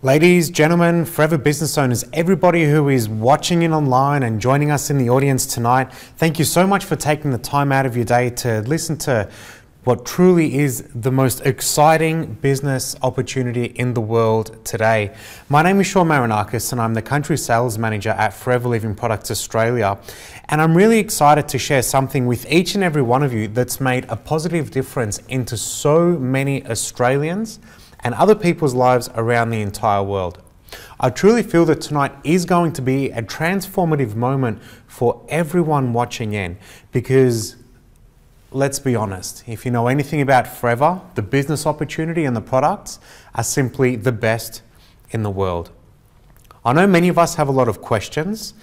Ladies, gentlemen, forever business owners, everybody who is watching in online and joining us in the audience tonight, thank you so much for taking the time out of your day to listen to what truly is the most exciting business opportunity in the world today. My name is Sean Marinakis and I'm the Country Sales Manager at Forever Living Products Australia. And I'm really excited to share something with each and every one of you that's made a positive difference into so many Australians and other people's lives around the entire world. I truly feel that tonight is going to be a transformative moment for everyone watching in, because let's be honest, if you know anything about Forever, the business opportunity and the products are simply the best in the world. I know many of us have a lot of questions,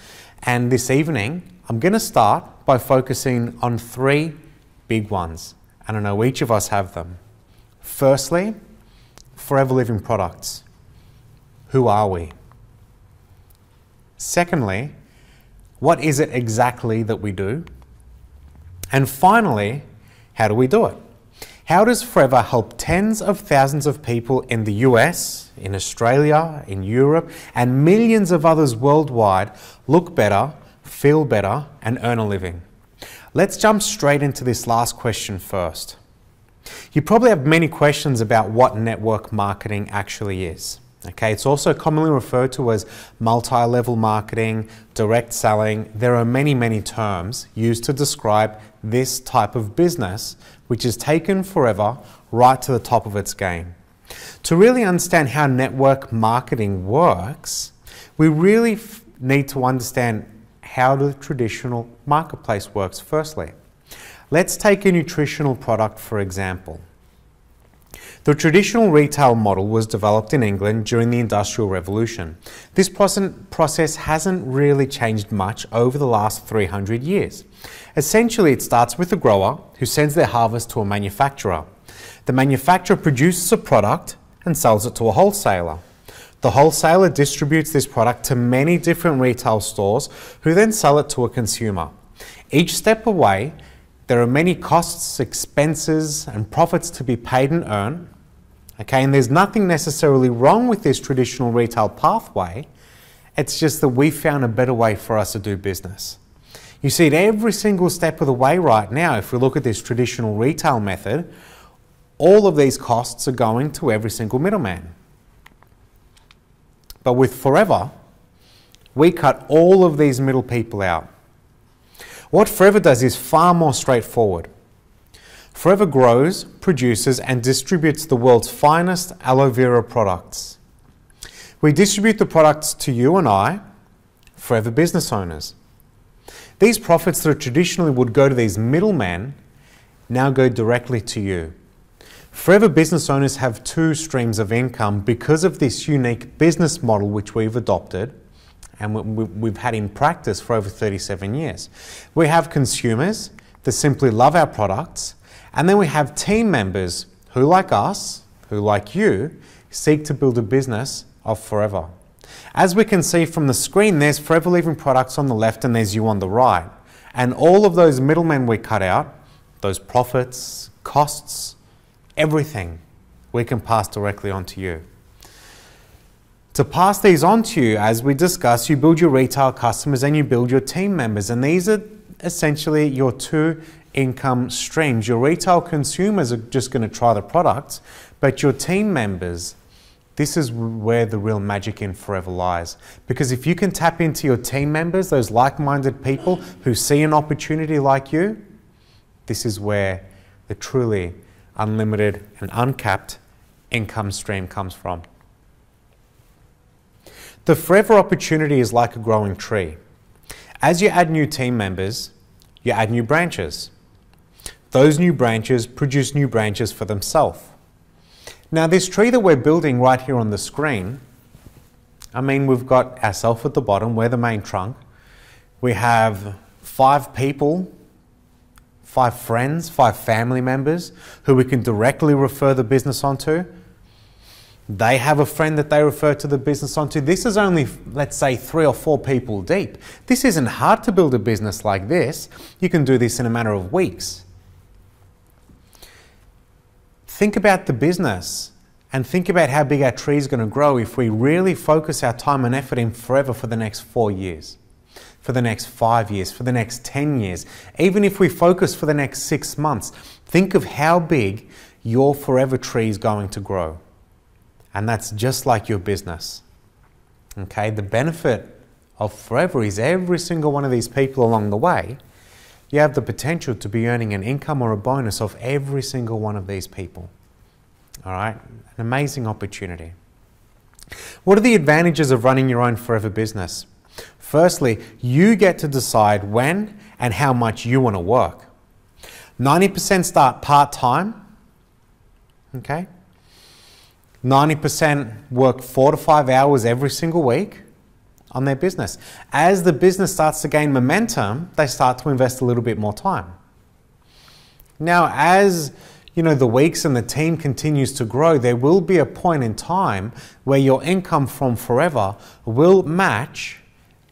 and this evening I'm going to start by focusing on three big ones, and I know each of us have them. Firstly, Forever Living Products. Who are we? Secondly, what is it exactly that we do? And finally, how do we do it? How does Forever help tens of thousands of people in the US, in Australia, in Europe, and millions of others worldwide look better, feel better, and earn a living? Let's jump straight into this last question first. You probably have many questions about what network marketing actually is. Okay, it's also commonly referred to as multi-level marketing, direct selling. There are many terms used to describe this type of business, which has taken Forever right to the top of its game. To really understand how network marketing works, we really need to understand how the traditional marketplace works firstly. Let's take a nutritional product for example. The traditional retail model was developed in England during the Industrial Revolution. This process hasn't really changed much over the last 300 years. Essentially, it starts with a grower who sends their harvest to a manufacturer. The manufacturer produces a product and sells it to a wholesaler. The wholesaler distributes this product to many different retail stores who then sell it to a consumer. Each step away, there are many costs, expenses, and profits to be paid and earned. Okay, and there's nothing necessarily wrong with this traditional retail pathway. It's just that we found a better way for us to do business. You see, at every single step of the way right now, if we look at this traditional retail method, all of these costs are going to every single middleman. But with Forever, we cut all of these middle people out. What Forever does is far more straightforward. Forever grows, produces, and distributes the world's finest aloe vera products. We distribute the products to you and I, Forever business owners. These profits that traditionally would go to these middlemen now go directly to you. Forever business owners have two streams of income because of this unique business model which we've adopted and we've had in practice for over 37 years. We have consumers that simply love our products, and then we have team members who, like us, who, like you, seek to build a business of Forever. As we can see from the screen, there's Forever Living Products on the left and there's you on the right. And all of those middlemen we cut out, those profits, costs, everything, we can pass directly on to you. To pass these on to you, as we discussed, you build your retail customers and you build your team members. And these are essentially your two income streams. Your retail consumers are just going to try the products, but your team members, this is where the real magic in Forever lies. Because if you can tap into your team members, those like-minded people who see an opportunity like you, this is where the truly unlimited and uncapped income stream comes from. The Forever opportunity is like a growing tree. As you add new team members, you add new branches. Those new branches produce new branches for themselves. Now this tree that we're building right here on the screen, I mean, we've got ourselves at the bottom, we're the main trunk. We have 5 people, 5 friends, 5 family members who we can directly refer the business onto. They have a friend that they refer to the business onto. This is only, let's say, 3 or 4 people deep. This isn't hard to build a business like this. You can do this in a matter of weeks. Think about the business And think about how big our tree is going to grow if we really focus our time and effort in Forever for the next 4 years, for the next 5 years, for the next 10 years. Even if we focus for the next 6 months, think of how big your Forever tree is going to grow. And that's just like your business. Okay, the benefit of Forever is every single one of these people along the way, you have the potential to be earning an income or a bonus of every single one of these people. All right, an amazing opportunity. What are the advantages of running your own Forever business? Firstly, you get to decide when and how much you want to work. 90% start part-time, okay? 90% work 4 to 5 hours every single week on their business. As the business starts to gain momentum, they start to invest a little bit more time. Now, as the weeks and the team continues to grow, there will be a point in time where your income from Forever will match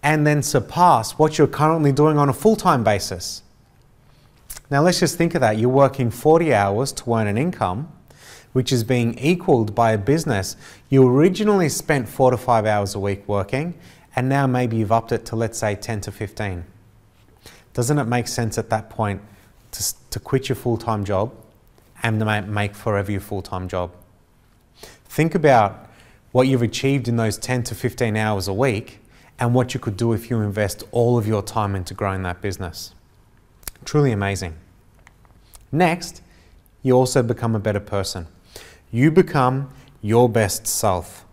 and then surpass what you're currently doing on a full-time basis. Now, let's just think of that. You're working 40 hours to earn an income, which is being equaled by a business you originally spent 4 to 5 hours a week working, and now maybe you've upped it to, let's say, 10 to 15. Doesn't it make sense at that point to quit your full-time job and make Forever your full-time job? Think about what you've achieved in those 10 to 15 hours a week and what you could do if you invest all of your time into growing that business. Truly amazing. Next, you also become a better person. You become your best self.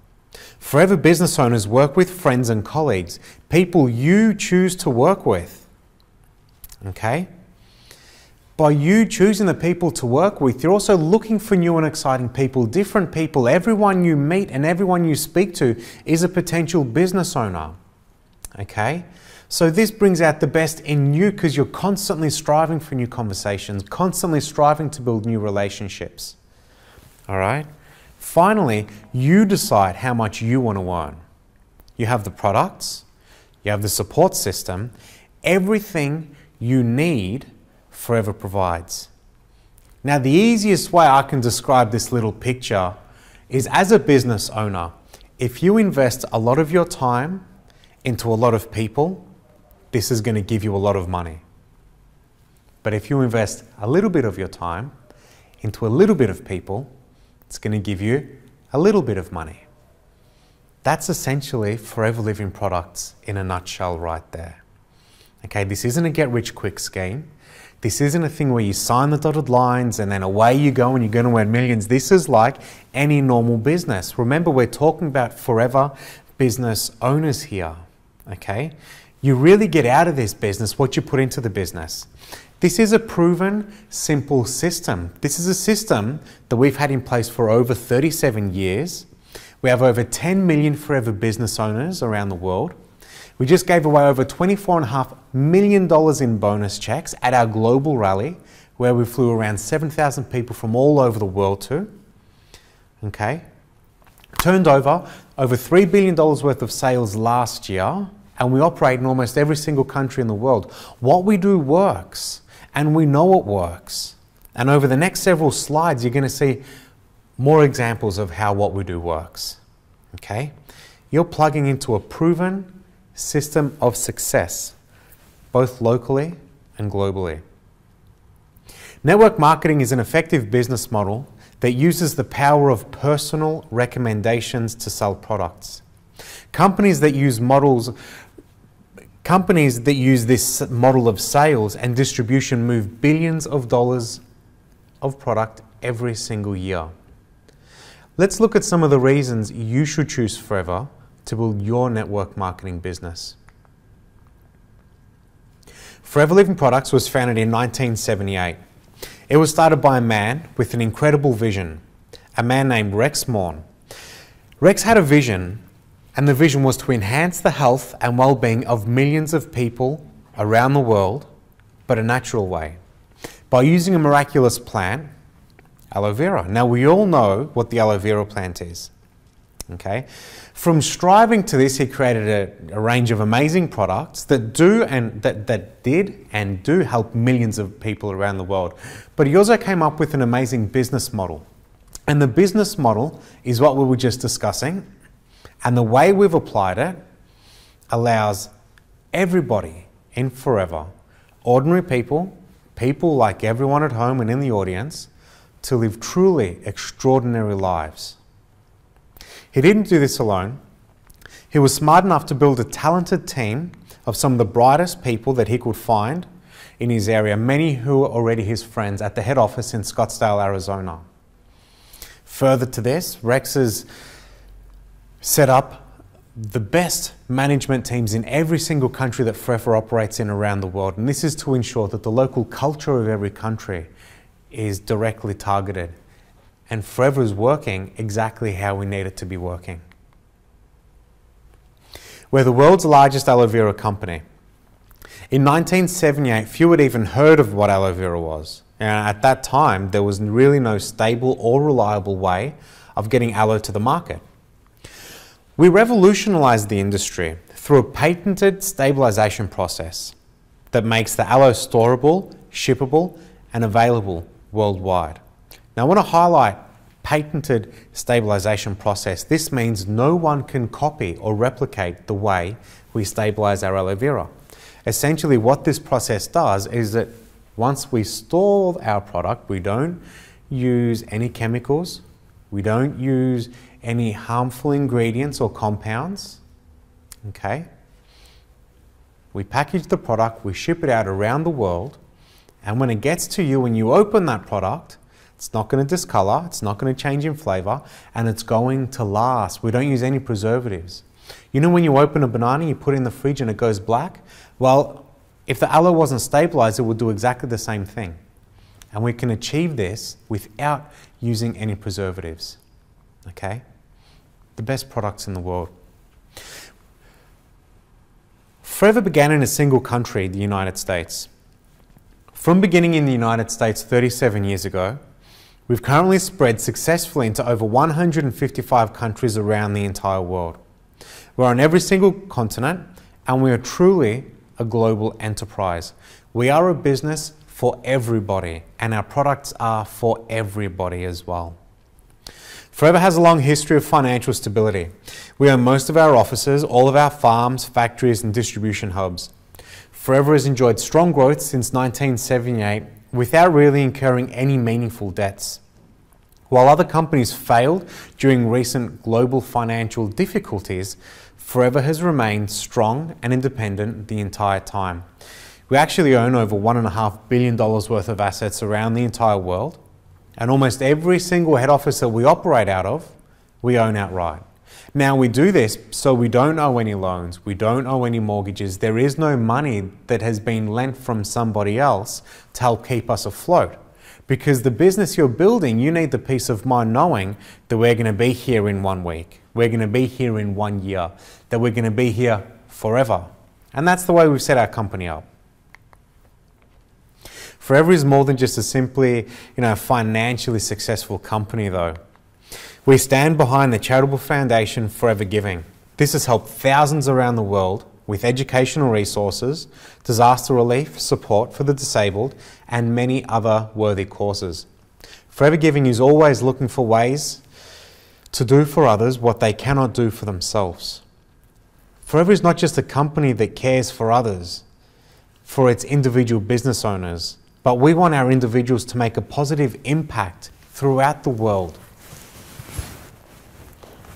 Forever business owners work with friends and colleagues, people you choose to work with. Okay? By you choosing the people to work with, you're also looking for new and exciting people, different people. Everyone you meet and everyone you speak to is a potential business owner. Okay? So this brings out the best in you because you're constantly striving for new conversations, constantly striving to build new relationships. All right? Finally, you decide how much you want to earn. You have the products, you have the support system, everything you need Forever provides. Now, the easiest way I can describe this little picture is as a business owner, if you invest a lot of your time into a lot of people, this is going to give you a lot of money. But if you invest a little bit of your time into a little bit of people, it's going to give you a little bit of money. That's essentially Forever Living products in a nutshell right there. Okay, this isn't a get-rich-quick scheme. This isn't a thing where you sign the dotted lines and then away you go and you're going to earn millions. This is like any normal business. Remember, we're talking about Forever business owners here. Okay? You really get out of this business what you put into the business. This is a proven, simple system. This is a system that we've had in place for over 37 years. We have over 10 million Forever business owners around the world. We just gave away over $24.5 million in bonus checks at our global rally, where we flew around 7,000 people from all over the world to. Okay? Turned over $3 billion worth of sales last year, and we operate in almost every single country in the world. What we do works, and we know it works. And over the next several slides, you're going to see more examples of how what we do works. Okay? You're plugging into a proven system of success, both locally and globally. Network marketing is an effective business model that uses the power of personal recommendations to sell products. Companies that use this model of sales and distribution move billions of dollars of product every single year. Let's look at some of the reasons you should choose Forever to build your network marketing business. Forever Living Products was founded in 1978. It was started by a man with an incredible vision, a man named Rex Maughan. Rex had a vision, and the vision was to enhance the health and well-being of millions of people around the world, but a natural way, by using a miraculous plant, aloe vera. Now, we all know what the aloe vera plant is. Okay? From striving to this, he created a range of amazing products that did and do help millions of people around the world. But he also came up with an amazing business model. And the business model is what we were just discussing. And the way we've applied it allows everybody in Forever, ordinary people, people like everyone at home and in the audience, to live truly extraordinary lives. He didn't do this alone. He was smart enough to build a talented team of some of the brightest people that he could find in his area, many who are already his friends at the head office in Scottsdale, Arizona. Further to this, Rex has set up the best management teams in every single country that Forever operates in around the world. And this is to ensure that the local culture of every country is directly targeted. And Forever is working exactly how we need it to be working. We're the world's largest aloe vera company. In 1978, few had even heard of what aloe vera was. And at that time, there was really no stable or reliable way of getting aloe to the market. We revolutionized the industry through a patented stabilization process that makes the aloe storable, shippable, and available worldwide. Now, I want to highlight patented stabilization process. This means no one can copy or replicate the way we stabilize our aloe vera. Essentially, what this process does is that once we store our product, we don't use any chemicals, we don't use any harmful ingredients or compounds, okay? We package the product, we ship it out around the world, and when it gets to you, when you open that product, it's not going to discolor, it's not going to change in flavor, and it's going to last. We don't use any preservatives. You know when you open a banana, you put it in the fridge and it goes black? Well, if the aloe wasn't stabilized, it would do exactly the same thing. And we can achieve this without using any preservatives, okay? The best products in the world. Forever began in a single country, the United States. From beginning in the United States 37 years ago, we've currently spread successfully into over 155 countries around the entire world. We're on every single continent, and we are truly a global enterprise. We are a business for everybody, and our products are for everybody as well. Forever has a long history of financial stability. We own most of our offices, all of our farms, factories, and distribution hubs. Forever has enjoyed strong growth since 1978 without really incurring any meaningful debts. While other companies failed during recent global financial difficulties, Forever has remained strong and independent the entire time. We actually own over $1.5 billion worth of assets around the entire world, and almost every single head office that we operate out of, we own outright. Now, we do this so we don't owe any loans, we don't owe any mortgages, there is no money that has been lent from somebody else to help keep us afloat. Because the business you're building, you need the peace of mind knowing that we're going to be here in 1 week, we're going to be here in 1 year, that we're going to be here forever. And that's the way we've set our company up. Forever is more than just a simply, financially successful company though. We stand behind the charitable foundation Forever Giving. This has helped thousands around the world with educational resources, disaster relief, support for the disabled, and many other worthy causes. Forever Giving is always looking for ways to do for others what they cannot do for themselves. Forever is not just a company that cares for others, for its individual business owners, but we want our individuals to make a positive impact throughout the world.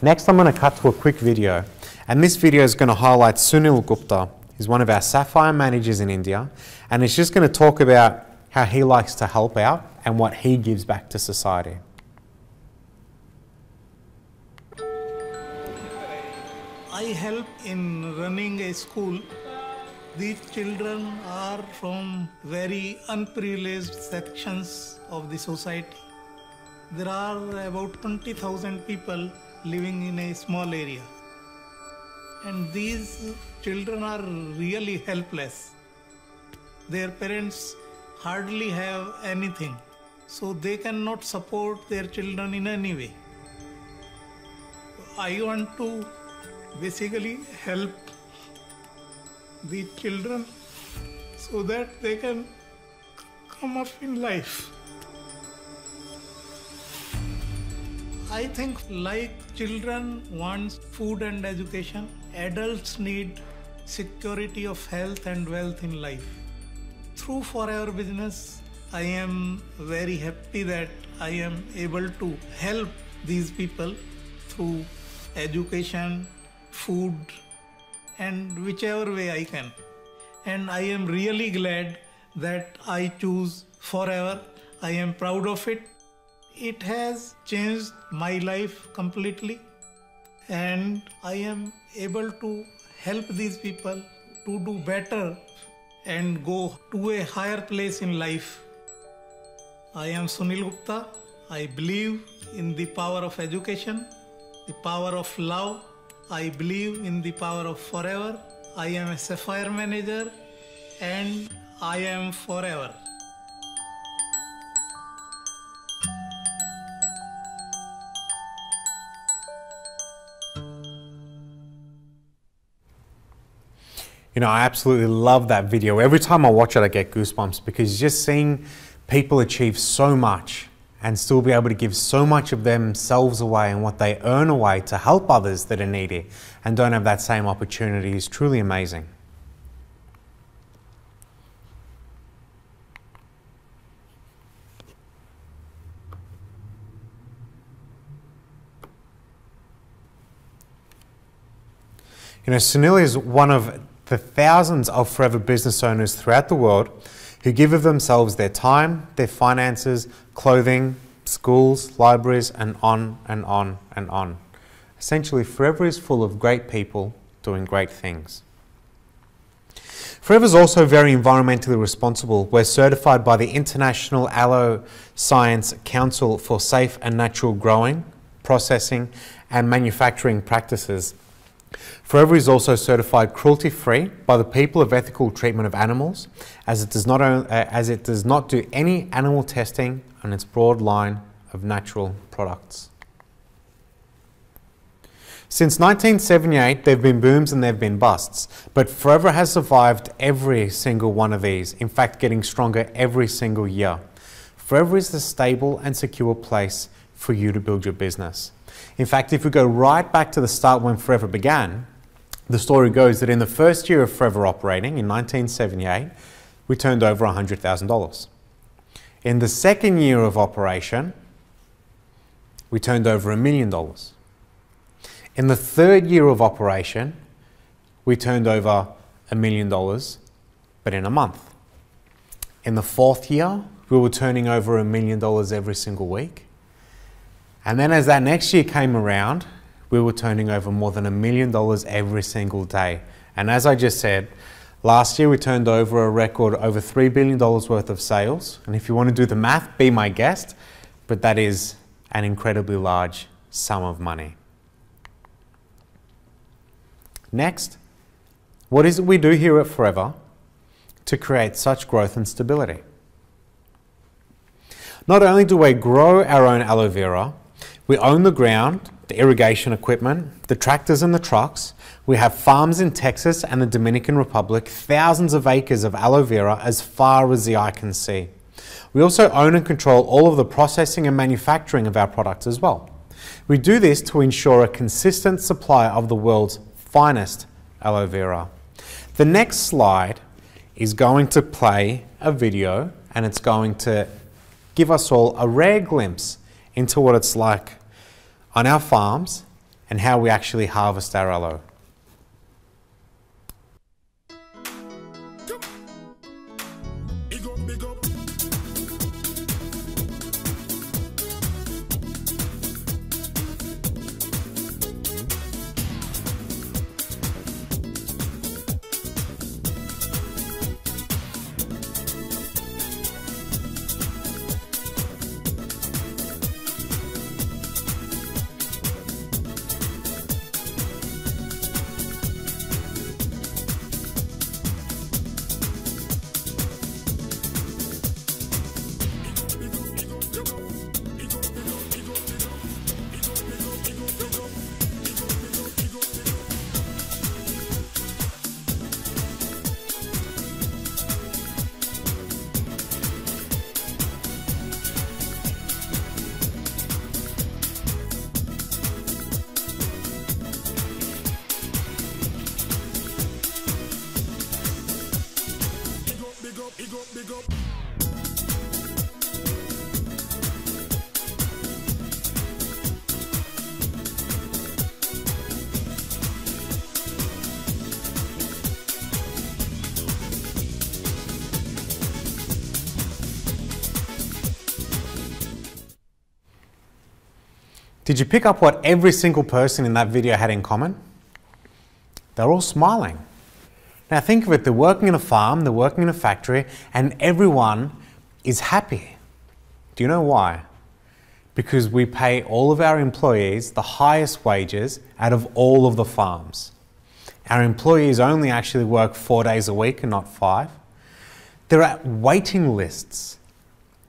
Next, I'm going to cut to a quick video, and this video is going to highlight Sunil Gupta. He's one of our Sapphire managers in India, and it's just going to talk about how he likes to help out and what he gives back to society. I help in running a school. These children are from very unprivileged sections of the society. There are about 20,000 people living in a small area. And these children are really helpless. Their parents hardly have anything, so they cannot support their children in any way. I want to basically help the children so that they can come up in life. I think like children want food and education, adults need security of health and wealth in life. Through Forever Business, I am very happy that I am able to help these people through education, food, and whichever way I can. And I am really glad that I choose Forever. I am proud of it. It has changed my life completely, and I am able to help these people to do better and go to a higher place in life. I am Sunil Gupta. I believe in the power of education, the power of love. I believe in the power of Forever. I am a Sapphire manager and I am Forever. You know, I absolutely love that video. Every time I watch it, I get goosebumps because just seeing people achieve so much and still be able to give so much of themselves away and what they earn away to help others that are needy and don't have that same opportunity is truly amazing. You know, Sunil is one of the thousands of Forever business owners throughout the world who give of themselves their time, their finances, clothing, schools, libraries, and on and on and on. Essentially, Forever is full of great people doing great things. Forever is also very environmentally responsible. We're certified by the International Aloe Science Council for safe and natural growing, processing, and manufacturing practices. Forever is also certified cruelty-free by the People of Ethical Treatment of Animals, as it does not do any animal testing on its broad line of natural products. Since 1978, there have been booms and there have been busts, but Forever has survived every single one of these, in fact getting stronger every single year. Forever is the stable and secure place for you to build your business. In fact, if we go right back to the start when Forever began, the story goes that in the first year of Forever operating, in 1978, we turned over $100,000. In the second year of operation, we turned over $1 million. In the third year of operation, we turned over $1 million, but in a month. In the fourth year, we were turning over $1 million every single week. And then as that next year came around, we were turning over more than $1 million every single day. And as I just said, last year we turned over a record over $3 billion worth of sales. And if you want to do the math, be my guest, but that is an incredibly large sum of money. Next, what is it we do here at Forever to create such growth and stability? Not only do we grow our own aloe vera, we own the ground, the irrigation equipment, the tractors and the trucks. We have farms in Texas and the Dominican Republic, thousands of acres of aloe vera as far as the eye can see. We also own and control all of the processing and manufacturing of our products as well. We do this to ensure a consistent supply of the world's finest aloe vera. The next slide is going to play a video and it's going to give us all a rare glimpse into what it's like on our farms and how we actually harvest our aloe. Did you pick up what every single person in that video had in common? They're all smiling. Now think of it, they're working in a farm, they're working in a factory, and everyone is happy. Do you know why? Because we pay all of our employees the highest wages out of all of the farms. Our employees only actually work 4 days a week and not 5. There are waiting lists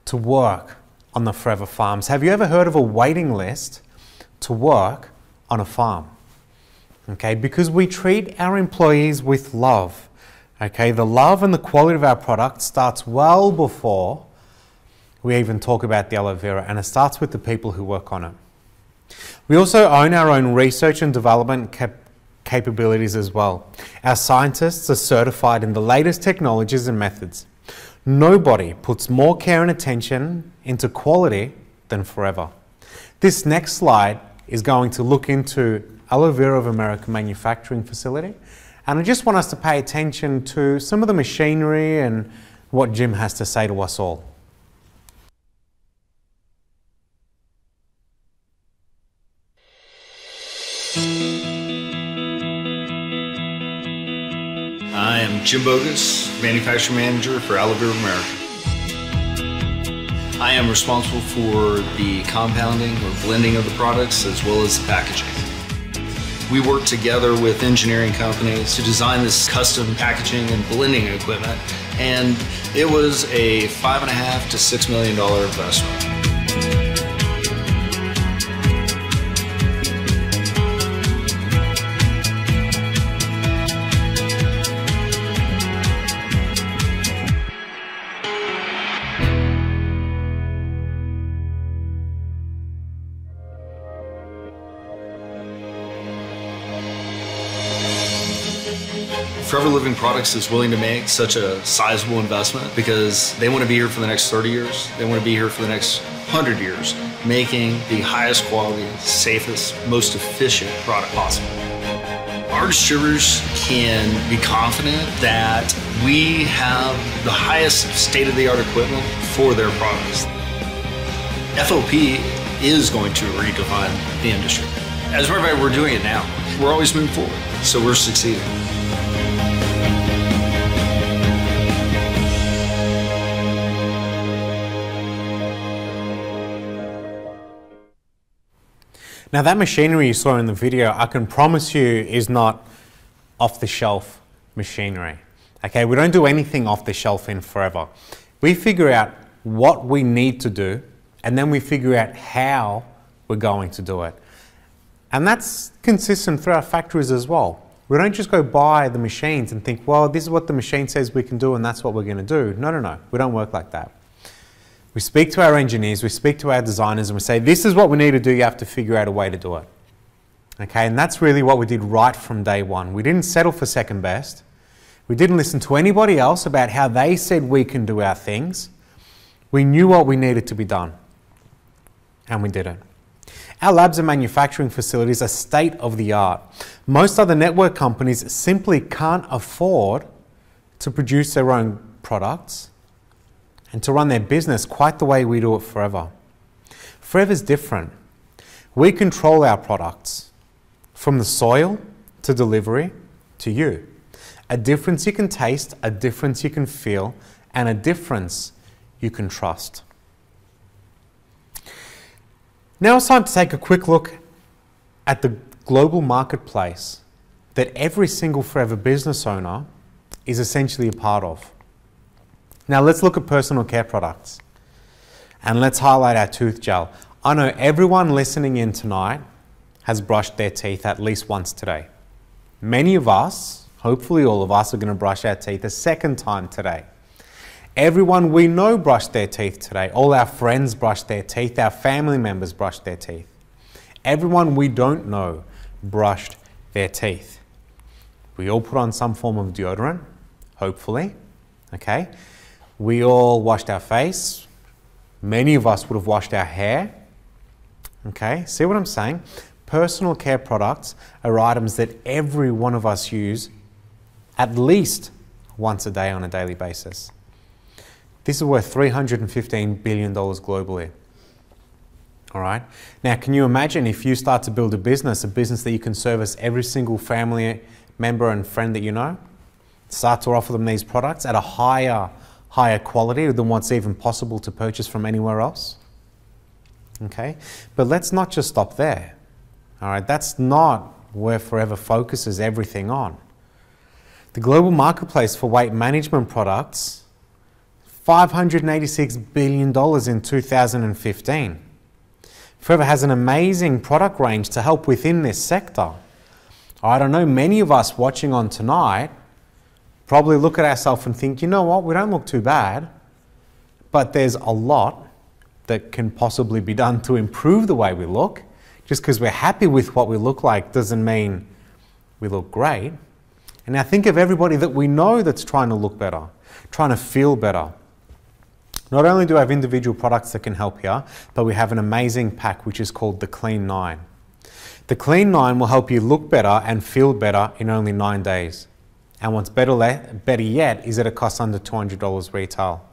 to work on the Forever farms. Have you ever heard of a waiting list to work on a farm? Okay, because we treat our employees with love. Okay, the love and the quality of our product starts well before we even talk about the aloe vera, and it starts with the people who work on it. We also own our own research and development capabilities as well. Our scientists are certified in the latest technologies and methods. Nobody puts more care and attention into quality than Forever. This next slide is going to look into Aloe Vera of America manufacturing facility, and I just want us to pay attention to some of the machinery and what Jim has to say to us all. I am Jim Bogus, Manufacturing Manager for Aloe Vera of America. I am responsible for the compounding or blending of the products as well as the packaging. We work together with engineering companies to design this custom packaging and blending equipment, and it was a $5.5 to $6 million investment. Forever Living Products is willing to make such a sizable investment because they want to be here for the next 30 years. They want to be here for the next 100 years, making the highest quality, safest, most efficient product possible. Our distributors can be confident that we have the highest state-of-the-art equipment for their products. FOP is going to redefine the industry. As a matter of fact, we're doing it now. We're always moving forward, so we're succeeding. Now that machinery you saw in the video, I can promise you is not off-the-shelf machinery. Okay, we don't do anything off the shelf in Forever. We figure out what we need to do, and then we figure out how we're going to do it. And that's consistent through our factories as well. We don't just go buy the machines and think, well, this is what the machine says we can do and that's what we're going to do. No, no, no, we don't work like that. We speak to our engineers, we speak to our designers, and we say, this is what we need to do, you have to figure out a way to do it. Okay, and that's really what we did right from day one. We didn't settle for second best. We didn't listen to anybody else about how they said we can do our things. We knew what we needed to be done, and we did it. Our labs and manufacturing facilities are state of the art. Most other network companies simply can't afford to produce their own products and to run their business quite the way we do it Forever. Forever's different. We control our products from the soil to delivery to you. A difference you can taste, a difference you can feel, and a difference you can trust. Now it's time to take a quick look at the global marketplace that every single Forever business owner is essentially a part of. Now let's look at personal care products and let's highlight our tooth gel. I know everyone listening in tonight has brushed their teeth at least once today. Many of us, hopefully all of us, are going to brush our teeth a second time today. Everyone we know brushed their teeth today. All our friends brushed their teeth. Our family members brushed their teeth. Everyone we don't know brushed their teeth. We all put on some form of deodorant, hopefully, okay? We all washed our face. Many of us would have washed our hair, okay? See what I'm saying? Personal care products are items that every one of us use at least once a day on a daily basis. This is worth $315 billion globally. All right. Now, can you imagine if you start to build a business that you can service every single family member and friend that you know? Start to offer them these products at a higher quality than what's even possible to purchase from anywhere else. Okay. But let's not just stop there. All right. That's not where Forever focuses everything on. The global marketplace for weight management products, $586 billion in 2015. Forever has an amazing product range to help within this sector. I don't know, many of us watching on tonight probably look at ourselves and think, you know what, we don't look too bad, but there's a lot that can possibly be done to improve the way we look. Just because we're happy with what we look like doesn't mean we look great. And now think of everybody that we know that's trying to look better, trying to feel better. Not only do we have individual products that can help here, but we have an amazing pack which is called the Clean 9. The Clean 9 will help you look better and feel better in only 9 days. And what's better yet is that it costs under $200 retail.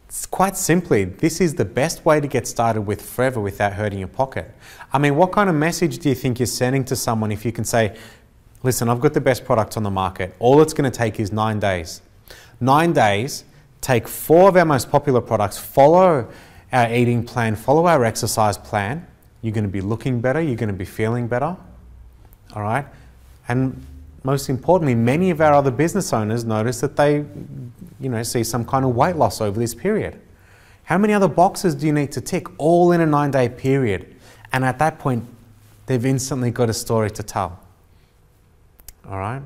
It's quite simply, this is the best way to get started with Forever without hurting your pocket. I mean, what kind of message do you think you're sending to someone if you can say, listen, I've got the best product on the market. All it's going to take is 9 days. 9 days. Take 4 of our most popular products, follow our eating plan, follow our exercise plan. You're going to be looking better, you're going to be feeling better, all right? And most importantly, many of our other business owners notice that they, see some kind of weight loss over this period. How many other boxes do you need to tick all in a 9-day period? And at that point, they've instantly got a story to tell, all right?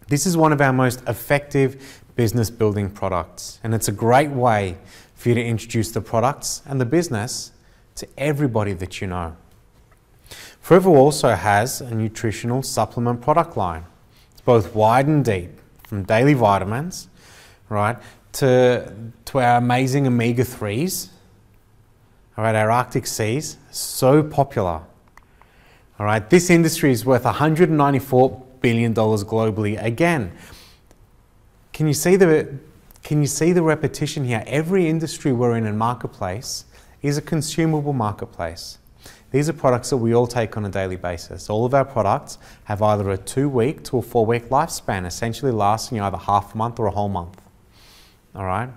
This is one of our most effective business building products, and it's a great way for you to introduce the products and the business to everybody that you know. Forever also has a nutritional supplement product line. It's both wide and deep, from daily vitamins, right, to our amazing omega-3s, all right, our Arctic Seas, so popular. All right, this industry is worth $194 billion globally. Again, can you see the repetition here? Every industry we're in marketplace is a consumable marketplace. These are products that we all take on a daily basis. All of our products have either a 2-week to a 4-week lifespan, essentially lasting either half a month or a whole month. All right?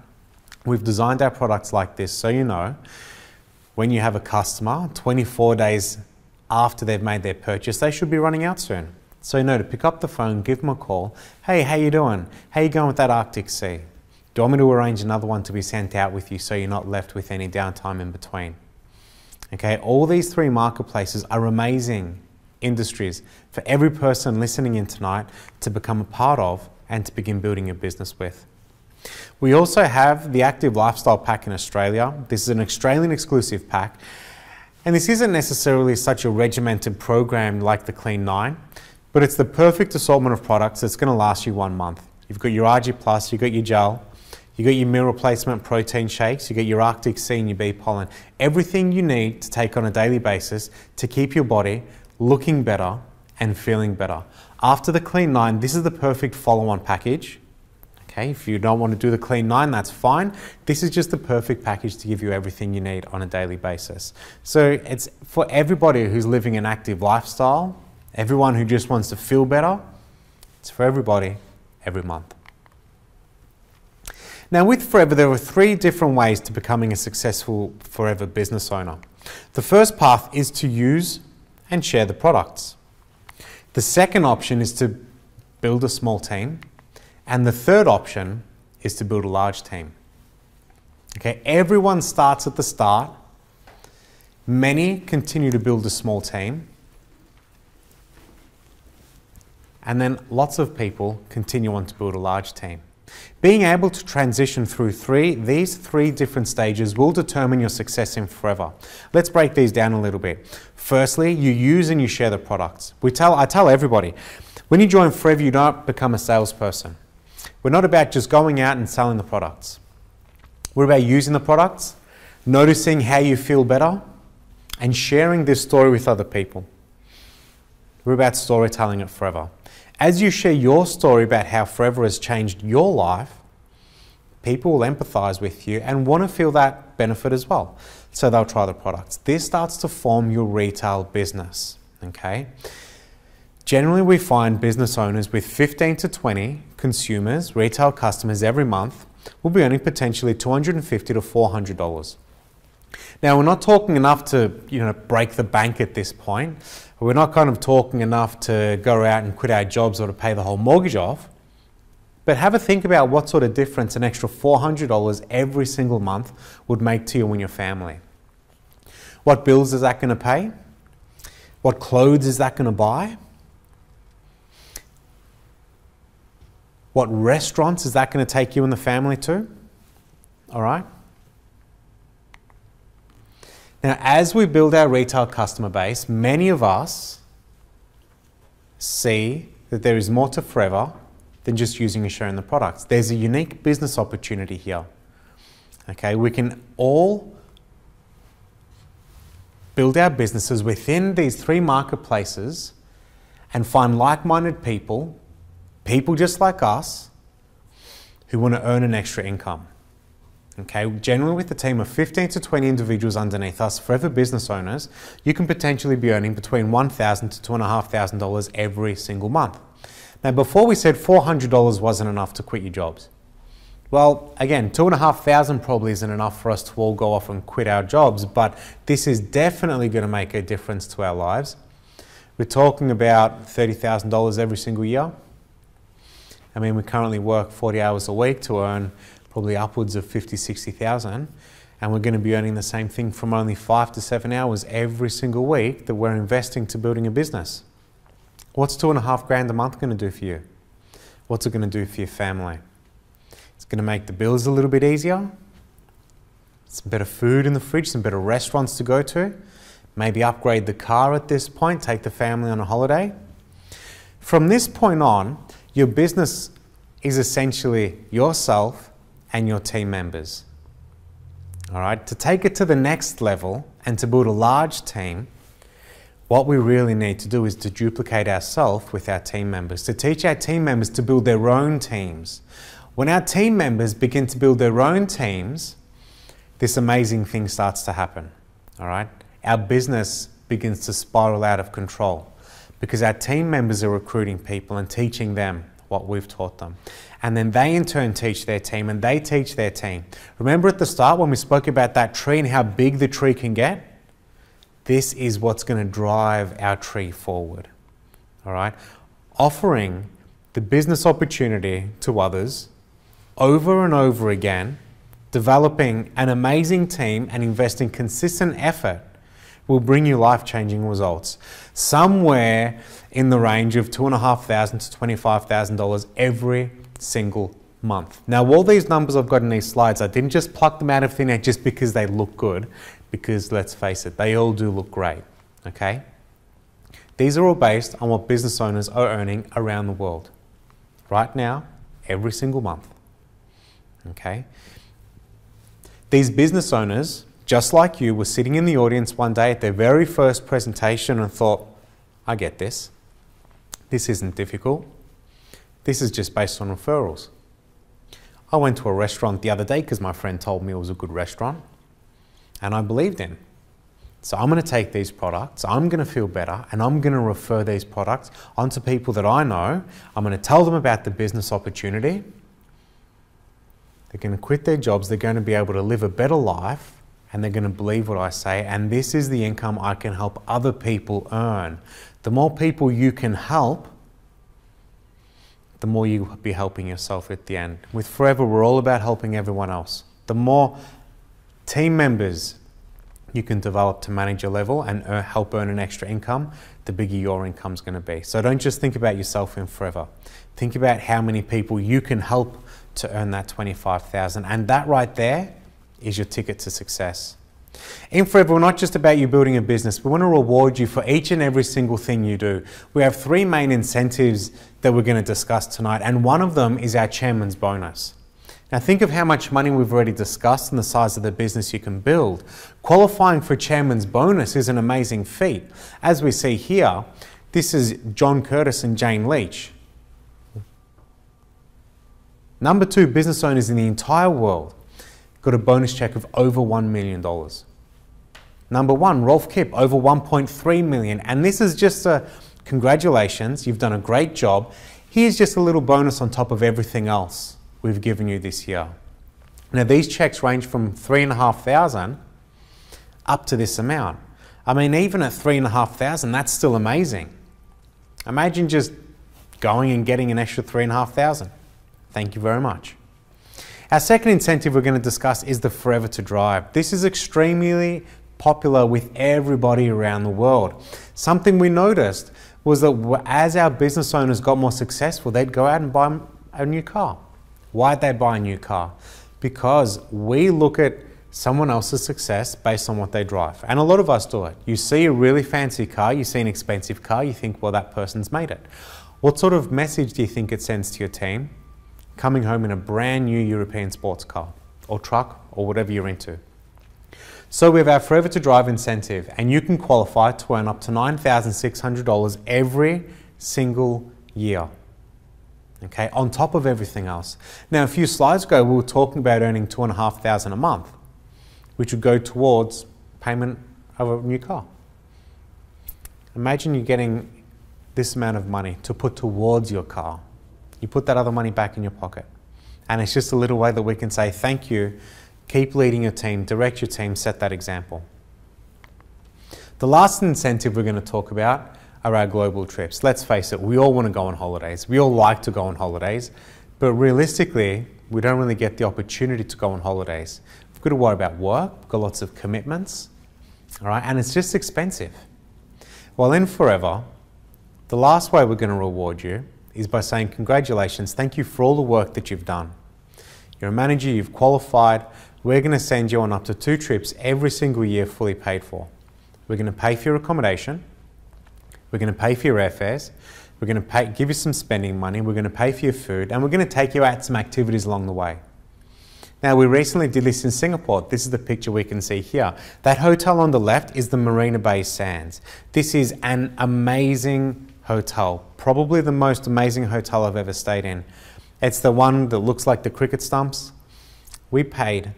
We've designed our products like this so you know when you have a customer, 24 days after they've made their purchase, they should be running out soon. So you know to pick up the phone, give them a call. Hey, how you doing? How you going with that Arctic Sea? Do you want me to arrange another one to be sent out with you so you're not left with any downtime in between? Okay, all these 3 marketplaces are amazing industries for every person listening in tonight to become a part of and to begin building a business with. We also have the Active Lifestyle Pack in Australia. This is an Australian exclusive pack. And this isn't necessarily such a regimented program like the Clean 9. But it's the perfect assortment of products that's going to last you 1 month. You've got your RG Plus, you've got your gel, you've got your meal replacement protein shakes, you've got your Arctic Sea and your bee pollen. Everything you need to take on a daily basis to keep your body looking better and feeling better. After the Clean 9, this is the perfect follow-on package. Okay, if you don't want to do the Clean 9, that's fine. This is just the perfect package to give you everything you need on a daily basis. So it's for everybody who's living an active lifestyle, everyone who just wants to feel better. It's for everybody, every month. Now with Forever, there are 3 different ways to becoming a successful Forever business owner. The first path is to use and share the products. The second option is to build a small team. And the third option is to build a large team. Okay, everyone starts at the start. Many continue to build a small team. And then lots of people continue on to build a large team. Being able to transition through these three different stages will determine your success in Forever. Let's break these down a little bit. Firstly, you use and you share the products. I tell everybody, when you join Forever, you don't become a salesperson. We're not about just going out and selling the products. We're about using the products, noticing how you feel better, and sharing this story with other people. We're about storytelling at Forever. As you share your story about how Forever has changed your life, people will empathize with you and want to feel that benefit as well. So they'll try the products. This starts to form your retail business, okay? Generally, we find business owners with 15 to 20 consumers, retail customers every month, will be earning potentially $250 to $400. Now, we're not talking enough to, break the bank at this point. We're not kind of talking enough to go out and quit our jobs or to pay the whole mortgage off. But have a think about what sort of difference an extra $400 every single month would make to you and your family. What bills is that going to pay? What clothes is that going to buy? What restaurants is that going to take you and the family to? All right? Now, as we build our retail customer base, many of us see that there is more to Forever than just using and sharing the products. There's a unique business opportunity here. Okay, we can all build our businesses within these 3 marketplaces and find like-minded people just like us, who want to earn an extra income. Okay, generally with a team of 15 to 20 individuals underneath us, Forever business owners, you can potentially be earning between $1,000 to $2,500 every single month. Now, before we said $400 wasn't enough to quit your jobs. Well, again, $2,500 probably isn't enough for us to all go off and quit our jobs, but this is definitely going to make a difference to our lives. We're talking about $30,000 every single year. I mean, we currently work 40 hours a week to earn probably upwards of 50, 60,000, and we're going to be earning the same thing from only 5 to 7 hours every single week that we're investing to building a business. What's $2,500 a month going to do for you? What's it going to do for your family? It's going to make the bills a little bit easier, some better food in the fridge, some better restaurants to go to, maybe upgrade the car at this point, take the family on a holiday. From this point on, your business is essentially yourself and your team members. All right, to take it to the next level and to build a large team, what we really need to do is to duplicate ourselves with our team members, to teach our team members to build their own teams. When our team members begin to build their own teams, this amazing thing starts to happen. All right, our business begins to spiral out of control because our team members are recruiting people and teaching them what we've taught them. And then they in turn teach their team and they teach their team. Remember at the start when we spoke about that tree and how big the tree can get? This is what's going to drive our tree forward. All right? Offering the business opportunity to others over and over again, developing an amazing team and investing consistent effort will bring you life-changing results. Somewhere in the range of $2,500 to $25,000 every single month. Now, all these numbers I've got in these slides, I didn't just pluck them out of thin air just because they look good, because let's face it, they all do look great, okay? These are all based on what business owners are earning around the world. Right now, every single month, okay? These business owners, just like you, were sitting in the audience one day at their very first presentation and thought, I get this. This isn't difficult. This is just based on referrals. I went to a restaurant the other day because my friend told me it was a good restaurant and I believed in. So I'm going to take these products, I'm going to feel better, and I'm going to refer these products onto people that I know. I'm going to tell them about the business opportunity. They're going to quit their jobs, they're going to be able to live a better life, and they're going to believe what I say, and this is the income I can help other people earn. The more people you can help, the more you'll be helping yourself at the end. With Forever, we're all about helping everyone else. The more team members you can develop to manage your level and help earn an extra income, the bigger your income's going to be. So don't just think about yourself in Forever. Think about how many people you can help to earn that $25,000, and that right there is your ticket to success. In Forever, we're not just about you building a business. We want to reward you for each and every single thing you do. We have 3 main incentives that we're going to discuss tonight, and one of them is our chairman's bonus. Now think of how much money we've already discussed and the size of the business you can build. Qualifying for chairman's bonus is an amazing feat. As we see here, this is John Curtis and Jane Leach. Number 2 business owners in the entire world got a bonus check of over $1 million. Number 1, Rolf Kipp, over 1.3 million. And this is just a congratulations, you've done a great job. Here's just a little bonus on top of everything else we've given you this year. Now these checks range from $3,500 up to this amount. I mean, even at $3,500, that's still amazing. Imagine just going and getting an extra $3,500. Thank you very much. Our second incentive we're going to discuss is the Forever to Drive. This is extremely popular with everybody around the world. Something we noticed was that as our business owners got more successful, they'd go out and buy a new car. Why'd they buy a new car? Because we look at someone else's success based on what they drive. And a lot of us do it. You see a really fancy car, you see an expensive car, you think, well, that person's made it. What sort of message do you think it sends to your team coming home in a brand new European sports car or truck or whatever you're into? So we have our Forever to Drive incentive, and you can qualify to earn up to $9,600 every single year. Okay, on top of everything else. Now, a few slides ago, we were talking about earning $2,500 a month, which would go towards payment of a new car. Imagine you're getting this amount of money to put towards your car. You put that other money back in your pocket. And it's just a little way that we can say thank you. Keep leading your team, direct your team, set that example. The last incentive we're going to talk about are our global trips. Let's face it, we all want to go on holidays. We all like to go on holidays, but realistically, we don't really get the opportunity to go on holidays. We've got to worry about work, we've got lots of commitments, all right, and it's just expensive. Well, in Forever, the last way we're going to reward you is by saying congratulations, thank you for all the work that you've done. You're a manager, you've qualified. We're going to send you on up to 2 trips every single year fully paid for. We're going to pay for your accommodation. We're going to pay for your airfares. We're going to give you some spending money. We're going to pay for your food. And we're going to take you out some activities along the way. Now, we recently did this in Singapore. This is the picture we can see here. That hotel on the left is the Marina Bay Sands. This is an amazing hotel. Probably the most amazing hotel I've ever stayed in. It's the one that looks like the cricket stumps. We paid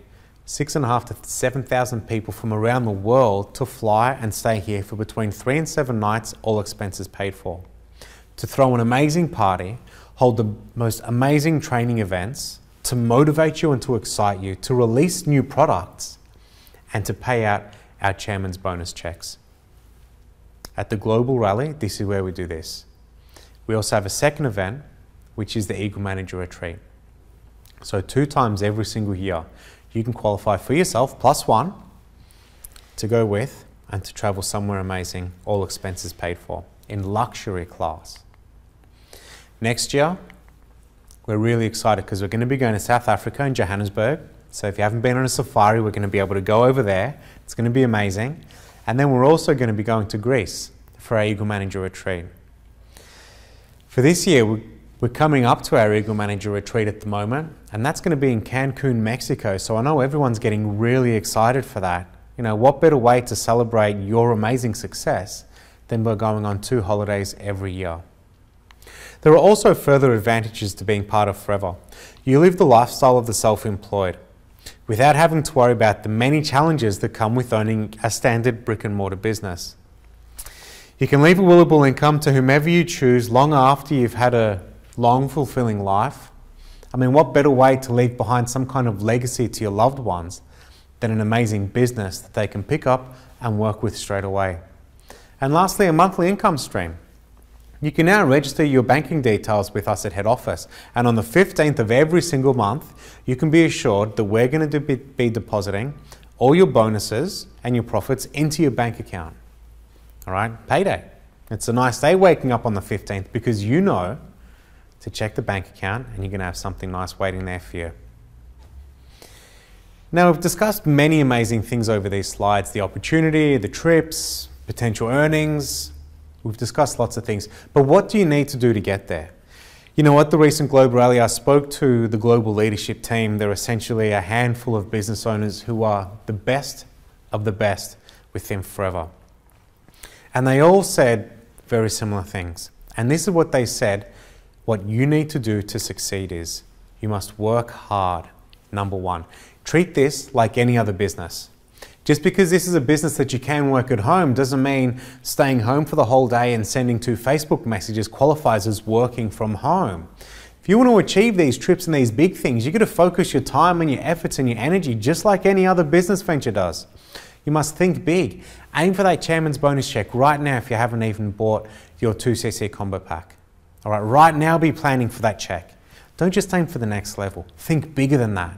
6,500 to 7,000 people from around the world to fly and stay here for between 3 and 7 nights, all expenses paid for. To throw an amazing party, hold the most amazing training events, to motivate you and to excite you, to release new products, and to pay out our chairman's bonus checks. At the Global Rally, this is where we do this. We also have a second event, which is the Eagle Manager Retreat. So 2 times every single year, you can qualify for yourself, +1, to go with and to travel somewhere amazing, all expenses paid for, in luxury class. Next year, we're really excited because we're going to be going to South Africa and Johannesburg. So if you haven't been on a safari, we're going to be able to go over there. It's going to be amazing. And then we're also going to be going to Greece for our Eagle Manager Retreat. For this year, we're coming up to our Eagle Manager Retreat at the moment, and that's going to be in Cancun, Mexico. So I know everyone's getting really excited for that. You know, what better way to celebrate your amazing success than by going on 2 holidays every year? There are also further advantages to being part of Forever. You live the lifestyle of the self-employed without having to worry about the many challenges that come with owning a standard brick and mortar business. You can leave a willable income to whomever you choose long after you've had a long, fulfilling life. I mean, what better way to leave behind some kind of legacy to your loved ones than an amazing business that they can pick up and work with straight away? And lastly, a monthly income stream. You can now register your banking details with us at head office, and on the 15th of every single month, you can be assured that we're going to be depositing all your bonuses and your profits into your bank account. All right, payday. It's a nice day waking up on the 15th because you know to check the bank account and you're going to have something nice waiting there for you. Now, we've discussed many amazing things over these slides, the opportunity, the trips, potential earnings. We've discussed lots of things, but what do you need to do to get there? You know, at the recent Global Rally, I spoke to the global leadership team. They're essentially a handful of business owners who are the best of the best within Forever. And they all said very similar things. And this is what they said, what you need to do to succeed is You must work hard, number one. Treat this like any other business. Just because this is a business that you can work at home doesn't mean staying home for the whole day and sending 2 Facebook messages qualifies as working from home. If you want to achieve these trips and these big things, you've got to focus your time and your efforts and your energy just like any other business venture does. You must think big. Aim for that chairman's bonus check right now if you haven't even bought your 2cc combo pack. All right now be planning for that check. Don't just aim for the next level. Think bigger than that.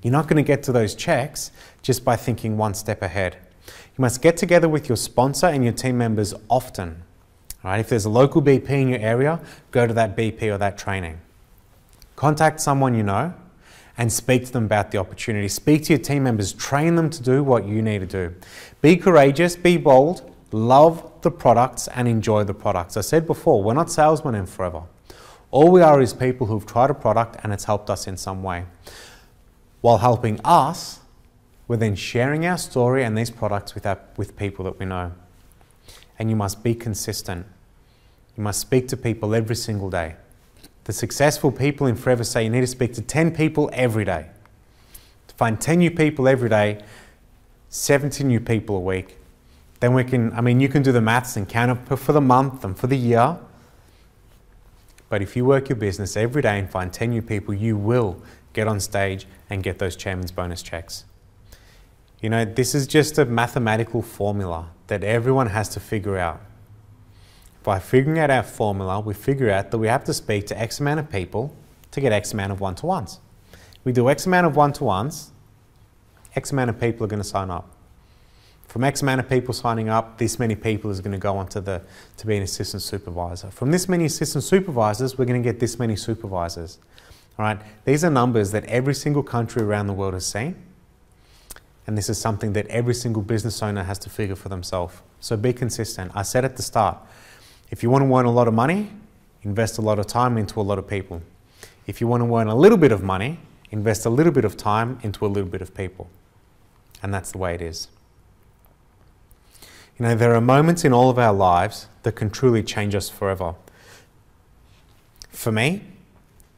You're not going to get to those checks just by thinking one step ahead. You must get together with your sponsor and your team members often. All right, if there's a local BP in your area, go to that BP or that training. Contact someone you know and speak to them about the opportunity. Speak to your team members, train them to do what you need to do. Be courageous, be bold, love the products and enjoy the products. I said before, we're not salesmen in Forever. All we are is people who've tried a product and it's helped us in some way. While helping us, we're then sharing our story and these products with people that we know. And you must be consistent. You must speak to people every single day. The successful people in Forever say you need to speak to 10 people every day. To find 10 new people every day, 70 new people a week. Then you can do the maths and count up for the month and for the year. But if you work your business every day and find 10 new people, you will get on stage and get those chairman's bonus checks. You know, this is just a mathematical formula that everyone has to figure out. By figuring out our formula, we figure out that we have to speak to X amount of people to get X amount of one-to-ones. We do X amount of one-to-ones, X amount of people are going to sign up. From X amount of people signing up, this many people is going to go on to be an assistant supervisor. From this many assistant supervisors, we're going to get this many supervisors. All right, these are numbers that every single country around the world has seen. And this is something that every single business owner has to figure for themselves. So be consistent. I said at the start, if you want to earn a lot of money, invest a lot of time into a lot of people. If you want to earn a little bit of money, invest a little bit of time into a little bit of people. And that's the way it is. You know, there are moments in all of our lives that can truly change us forever. For me,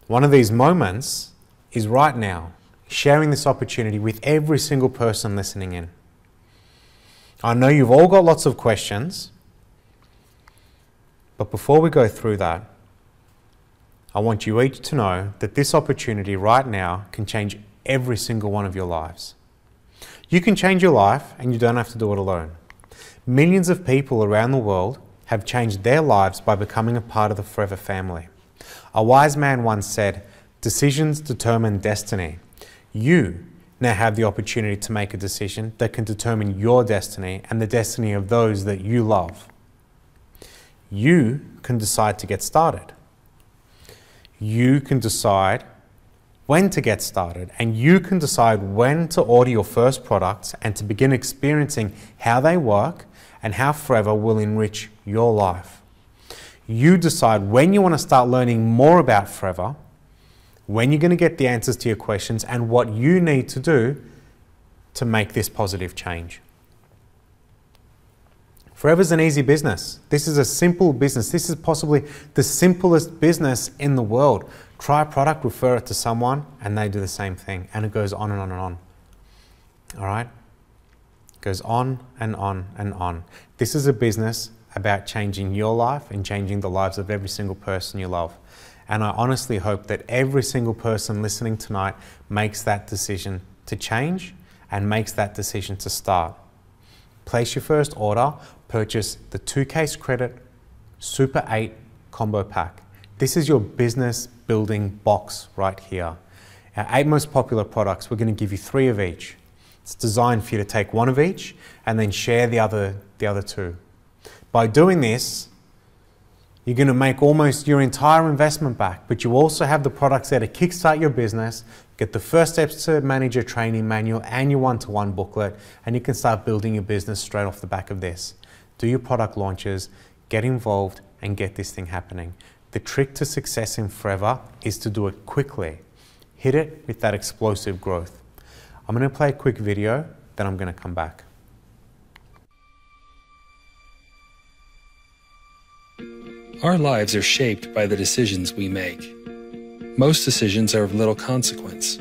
one of these moments is right now, sharing this opportunity with every single person listening in. I know you've all got lots of questions, but before we go through that, I want you each to know that this opportunity right now can change every single one of your lives. You can change your life and you don't have to do it alone. Millions of people around the world have changed their lives by becoming a part of the Forever family. A wise man once said, "Decisions determine destiny." You now have the opportunity to make a decision that can determine your destiny and the destiny of those that you love. You can decide to get started. You can decide when to get started, and you can decide when to order your first products and to begin experiencing how they work and how Forever will enrich your life. You decide when you want to start learning more about Forever, when you're going to get the answers to your questions, and what you need to do to make this positive change. Forever's an easy business. This is a simple business. This is possibly the simplest business in the world. Try a product, refer it to someone, and they do the same thing. And it goes on and on and on. All right? It goes on and on and on. This is a business about changing your life and changing the lives of every single person you love. And I honestly hope that every single person listening tonight makes that decision to change and makes that decision to start. Place your first order, purchase the 2Case Credit Super 8 Combo Pack. This is your business building box right here. Our 8 most popular products, we're going to give you 3 of each. It's designed for you to take 1 of each and then share the other 2. By doing this, you're going to make almost your entire investment back, but you also have the products there to kickstart your business, get the first steps to manager training manual and your one-to-one booklet, and you can start building your business straight off the back of this. Do your product launches, get involved, and get this thing happening. The trick to success in Forever is to do it quickly. Hit it with that explosive growth. I'm going to play a quick video, then I'm going to come back. Our lives are shaped by the decisions we make. Most decisions are of little consequence.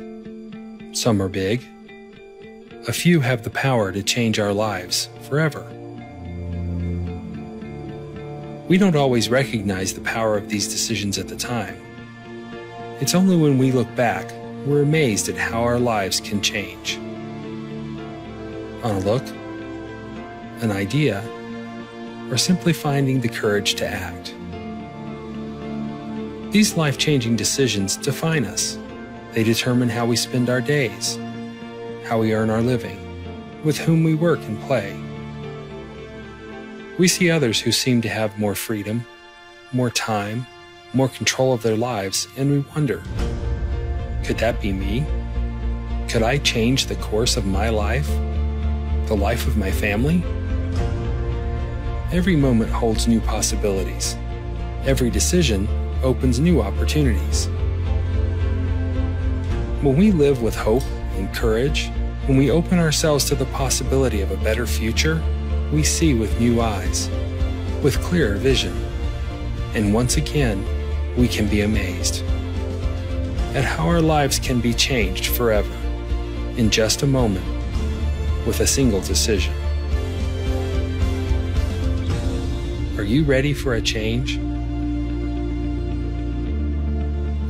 Some are big. A few have the power to change our lives forever. We don't always recognize the power of these decisions at the time. It's only when we look back we're amazed at how our lives can change. On a look, an idea, or simply finding the courage to act. These life-changing decisions define us. They determine how we spend our days, how we earn our living, with whom we work and play. We see others who seem to have more freedom, more time, more control of their lives, and we wonder, could that be me? Could I change the course of my life? The life of my family? Every moment holds new possibilities. Every decision opens new opportunities. When we live with hope and courage, when we open ourselves to the possibility of a better future, we see with new eyes, with clearer vision. And once again, we can be amazed at how our lives can be changed forever, in just a moment, with a single decision. Are you ready for a change?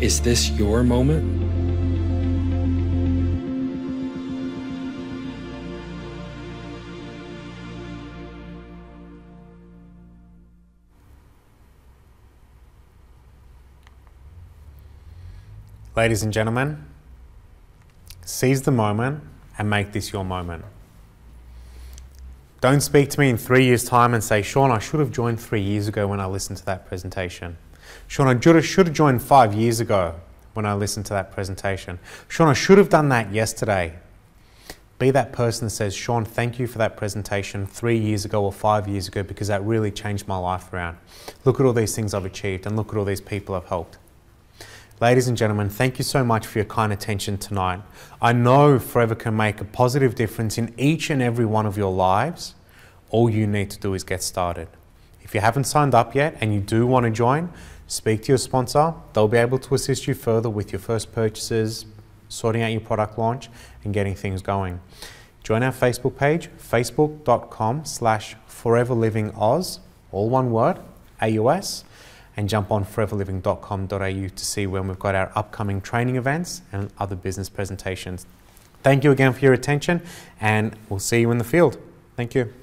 Is this your moment? Ladies and gentlemen, seize the moment and make this your moment. Don't speak to me in 3 years' time and say, Sean, I should have joined 3 years ago when I listened to that presentation. Sean, I should have joined 5 years ago when I listened to that presentation. Sean, I should have done that yesterday. Be that person that says, Sean, thank you for that presentation 3 years ago or 5 years ago because that really changed my life around. Look at all these things I've achieved and look at all these people I've helped. Ladies and gentlemen, thank you so much for your kind attention tonight. I know Forever can make a positive difference in each and every one of your lives. All you need to do is get started. If you haven't signed up yet and you do want to join, speak to your sponsor. They'll be able to assist you further with your first purchases, sorting out your product launch and getting things going. Join our Facebook page, facebook.com/foreverlivingoz, all one word, AUS. And jump on foreverliving.com.au to see when we've got our upcoming training events and other business presentations. Thank you again for your attention, and we'll see you in the field. Thank you.